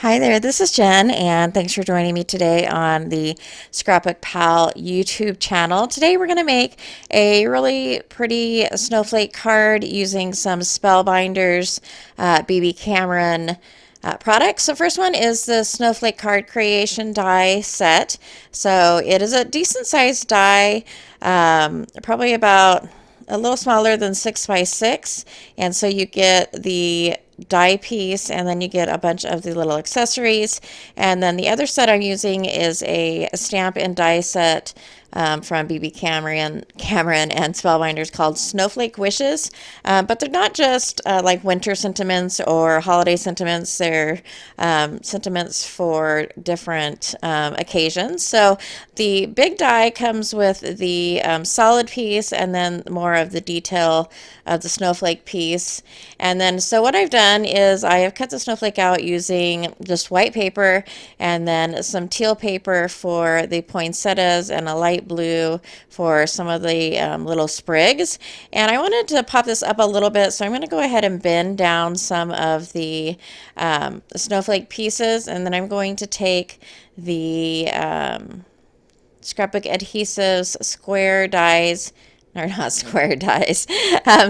Hi there, this is Jen, and thanks for joining me today on the ScrapbookPal YouTube channel. Today we're going to make a really pretty snowflake card using some Spellbinders Bibi Cameron products. So first one is the Snowflake Card Creation die set. So it is a decent sized die, probably about a little smaller than 6 by 6, and so you get the die piece and then you get a bunch of the little accessories. And then the other set I'm using is a stamp and die set from Bibi Cameron and Spellbinders called Snowflake Wishes, but they're not just like winter sentiments or holiday sentiments. They're sentiments for different occasions. So the big die comes with the solid piece and then more of the detail of the snowflake piece. And then so what I've done is I have cut the snowflake out using just white paper and then some teal paper for the poinsettias and a light blue for some of the little sprigs. And I wanted to pop this up a little bit, so I'm going to go ahead and bend down some of the snowflake pieces, and then I'm going to take the Scrapbook Adhesives square dies, or not square dies,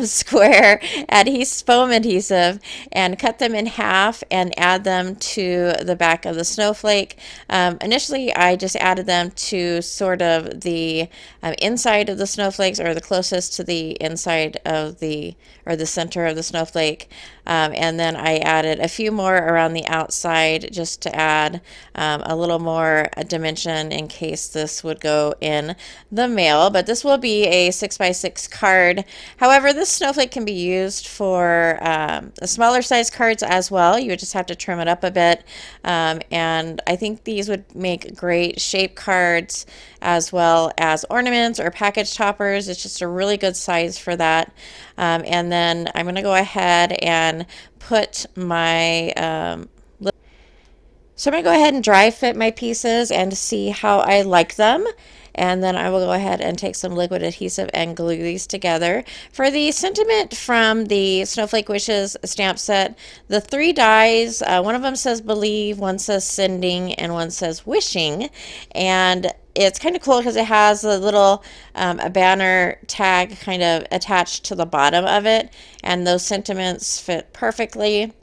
square foam adhesive, and cut them in half and add them to the back of the snowflake. Initially, I just added them to sort of the inside of the snowflakes, or the closest to the inside of the center of the snowflake. And then I added a few more around the outside just to add a little more dimension in case this would go in the mail. But this will be a 6 by 6 card. However, this snowflake can be used for smaller size cards as well. You would just have to trim it up a bit. And I think these would make great shape cards as well as ornaments or package toppers. It's just a really good size for that. And then I'm going to go ahead and put my so I'm going to go ahead and dry fit my pieces and see how I like them. And then I will go ahead and take some liquid adhesive and glue these together. For the sentiment from the Snowflake Wishes stamp set, the 3 dies, one of them says believe, one says sending, and one says wishing. And it's kind of cool because it has a little a banner tag kind of attached to the bottom of it, and those sentiments fit perfectly.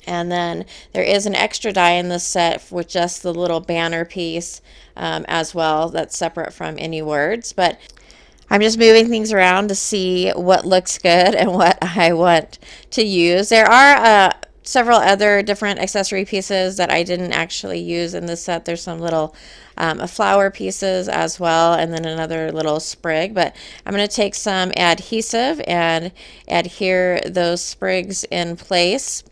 And then there is an extra die in this set with just the little banner piece as well that's separate from any words. But I'm just moving things around to see what looks good and what I want to use. There are several other different accessory pieces that I didn't actually use in this set. There's some little flower pieces as well, and then another little sprig. But I'm going to take some adhesive and adhere those sprigs in place.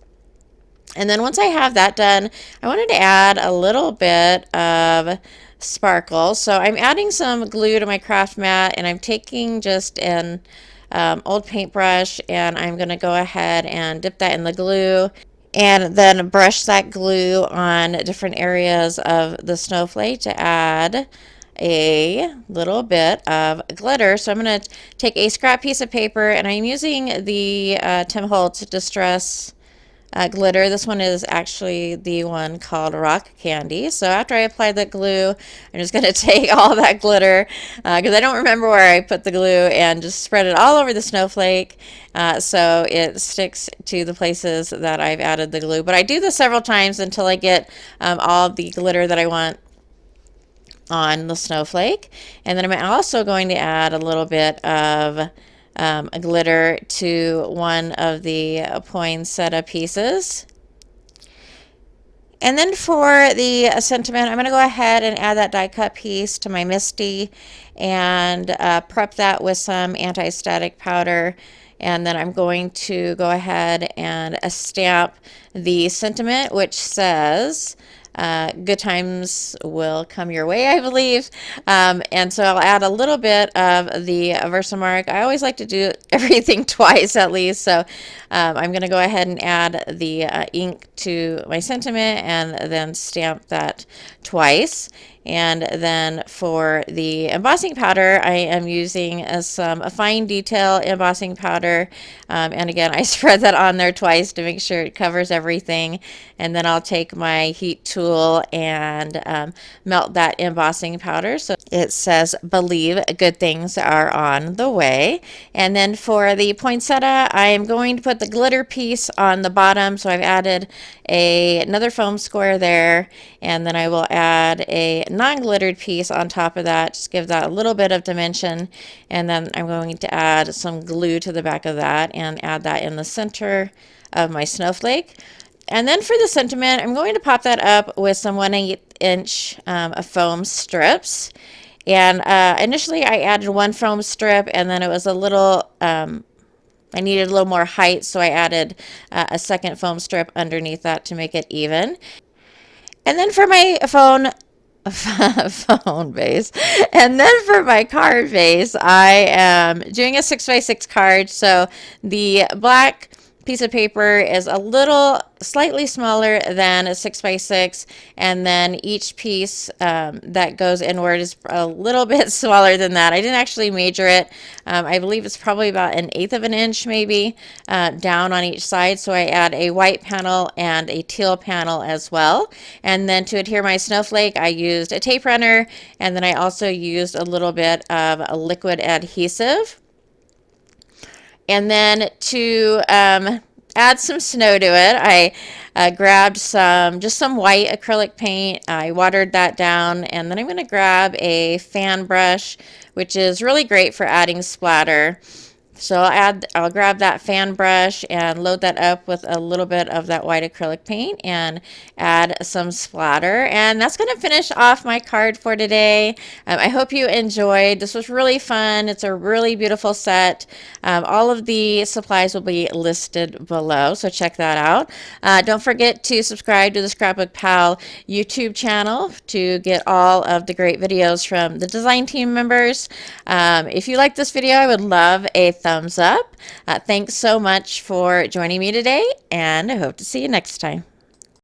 And then once I have that done, I wanted to add a little bit of sparkle. So I'm adding some glue to my craft mat, and I'm taking just an old paintbrush, and I'm going to go ahead and dip that in the glue and then brush that glue on different areas of the snowflake to add a little bit of glitter. So I'm going to take a scrap piece of paper, and I'm using the Holtz Distress glitter. This one is actually the one called Rock Candy. So after I apply the glue, I'm just going to take all that glitter, because I don't remember where I put the glue, and just spread it all over the snowflake so it sticks to the places that I've added the glue. But I do this several times until I get all the glitter that I want on the snowflake. And then I'm also going to add a little bit of a glitter to one of the poinsettia pieces. And then for the sentiment, I'm going to go ahead and add that die cut piece to my MISTI and prep that with some anti-static powder. And then I'm going to go ahead and stamp the sentiment, which says good times will come your way, I believe. And so I'll add a little bit of the Versamark. I always like to do everything twice at least. So I'm going to go ahead and add the ink to my sentiment and then stamp that twice. And then for the embossing powder, I am using a fine detail embossing powder. And again, I spread that on there twice to make sure it covers everything. And then I'll take my heat tool and melt that embossing powder. So it says, "Believe good things are on the way." And then for the poinsettia, I am going to put the glitter piece on the bottom. So I've added another foam square there, and then I will add a non-glittered piece on top of that, just give that a little bit of dimension. And then I'm going to add some glue to the back of that and add that in the center of my snowflake. And then for the sentiment, I'm going to pop that up with some 1/8 inch of foam strips. And initially I added one foam strip, and then it was a little, I needed a little more height, so I added a second foam strip underneath that to make it even. And then for my phone base, and then for my card base, I am doing a 6x6 card. So the black piece of paper is a little slightly smaller than a 6x6, and then each piece that goes inward is a little bit smaller than that. I didn't actually measure it. I believe it's probably about 1/8 of an inch maybe down on each side. So I add a white panel and a teal panel as well. And then to adhere my snowflake, I used a tape runner, and then I also used a little bit of a liquid adhesive. And then to add some snow to it, I grabbed just some white acrylic paint. I watered that down, and then I'm going to grab a fan brush, which is really great for adding splatter. So I'll grab that fan brush and load that up with a little bit of that white acrylic paint and add some splatter. And that's going to finish off my card for today. I hope you enjoyed. This was really fun. It's a really beautiful set. All of the supplies will be listed below, so check that out. Don't forget to subscribe to the Scrapbook Pal YouTube channel to get all of the great videos from the design team members. If you like this video, I would love a thumbs up. Thanks so much for joining me today, and I hope to see you next time.